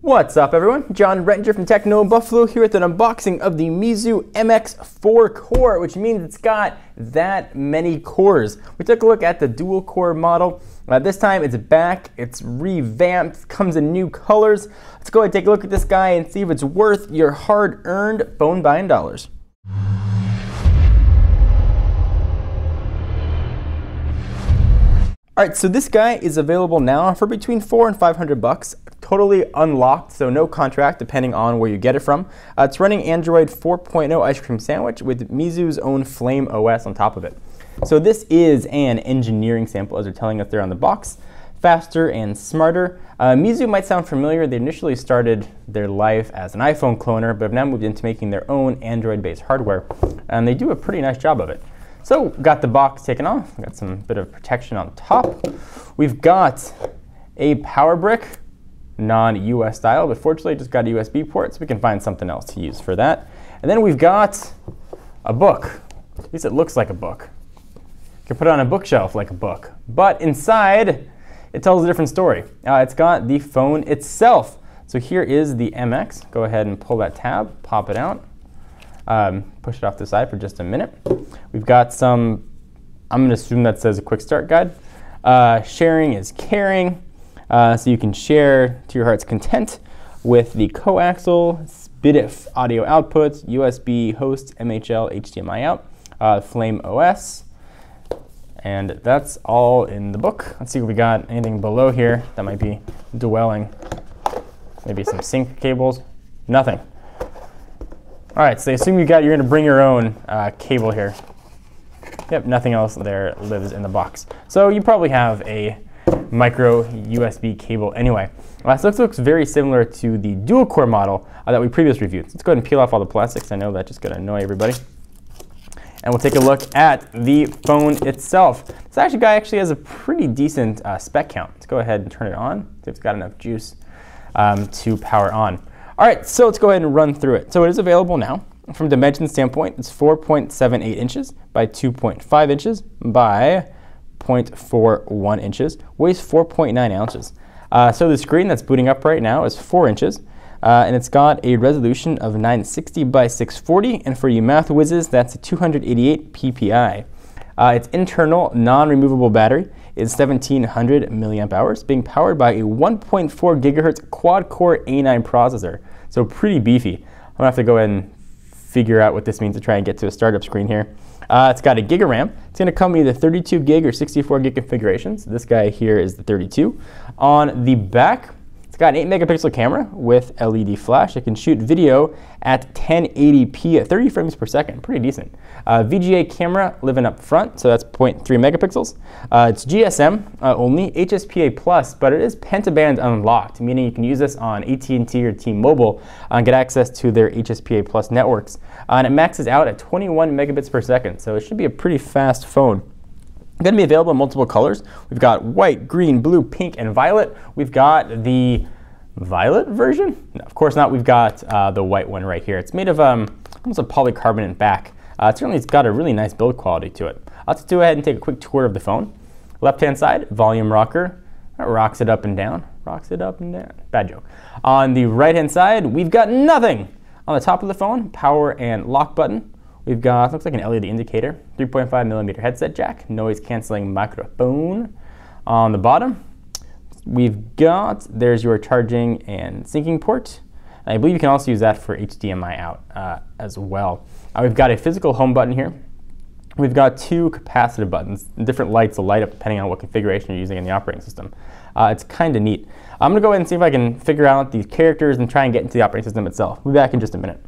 What's up, everyone? John Rettinger from Techno Buffalo here with an unboxing of the Meizu MX4 core, which means it's got that many cores. We took a look at the dual core model. This time it's back, it's revamped, comes in new colors. Let's go ahead and take a look at this guy and see if it's worth your hard-earned phone buying dollars. Alright, so this guy is available now for between $400 and $500, totally unlocked, so no contract depending on where you get it from. It's running Android 4.0 ice cream sandwich with Meizu's own Flame OS on top of it. So this is an engineering sample, as they're telling us there on the box. Faster and smarter. Meizu might sound familiar. They initially started their life as an iPhone cloner, but have now moved into making their own Android-based hardware, and they do a pretty nice job of it. So, got the box taken off, got some bit of protection on top. We've got a power brick, non-US style, but fortunately just got a USB port, so we can find something else to use for that. And then we've got a book. At least it looks like a book. You can put it on a bookshelf like a book. But inside, it tells a different story. It's got the phone itself. So here is the MX. Go ahead and pull that tab, pop it out. Push it off the side for just a minute. We've got some, I'm going to assume that says a quick start guide. Sharing is caring, so you can share to your heart's content with the coaxial SPDIF audio outputs, USB host, MHL, HDMI out, Flame OS, and that's all in the book. Let's see if we got anything below here that might be dwelling. Maybe some sync cables. Nothing. All right, so I assume you're going to bring your own cable here. Yep, nothing else there lives in the box. So you probably have a micro USB cable anyway. So this looks very similar to the dual core model that we previously reviewed. So let's go ahead and peel off all the plastics. I know that's just going to annoy everybody. And we'll take a look at the phone itself. This guy actually has a pretty decent spec count. Let's go ahead and turn it on, see if it's got enough juice to power on. All right, so let's go ahead and run through it. So it is available now. From dimension standpoint, it's 4.78 inches by 2.5 inches by 0.41 inches, weighs 4.9 ounces. So the screen that's booting up right now is 4 inches, and it's got a resolution of 960 by 640, and for you math whizzes, that's a 288 ppi. Its internal non-removable battery is 1700 milliamp hours, being powered by a 1.4 gigahertz quad-core A9 processor. So pretty beefy. I'm gonna have to go ahead and figure out what this means to try and get to a startup screen here. It's got a gig of RAM. It's gonna come either 32 gig or 64 gig configurations. This guy here is the 32. On the back, it's got an 8 megapixel camera with LED flash. It can shoot video at 1080p at 30 frames per second. Pretty decent. VGA camera living up front, so that's 0.3 megapixels. It's GSM only, HSPA plus, but it is pentaband unlocked, meaning you can use this on AT&T or T-Mobile and get access to their HSPA plus networks. And it maxes out at 21 megabits per second, so it should be a pretty fast phone. Going to be available in multiple colors. We've got white, green, blue, pink, and violet. We've got the violet version? No, of course not. We've got the white one right here. It's made of almost a polycarbonate back. Certainly it's got a really nice build quality to it. Let's go ahead and take a quick tour of the phone. Left-hand side, volume rocker. That rocks it up and down. Rocks it up and down. Bad joke. On the right-hand side, we've got nothing. On the top of the phone, power and lock button. We've got, looks like an LED indicator, 3.5 millimeter headset jack, noise canceling microphone. On the bottom, we've got, there's your charging and syncing port. And I believe you can also use that for HDMI out as well. We've got a physical home button here. We've got two capacitive buttons. Different lights will light up depending on what configuration you're using in the operating system. It's kind of neat. I'm gonna go ahead and see if I can figure out these characters and try and get into the operating system itself. We'll be back in just a minute.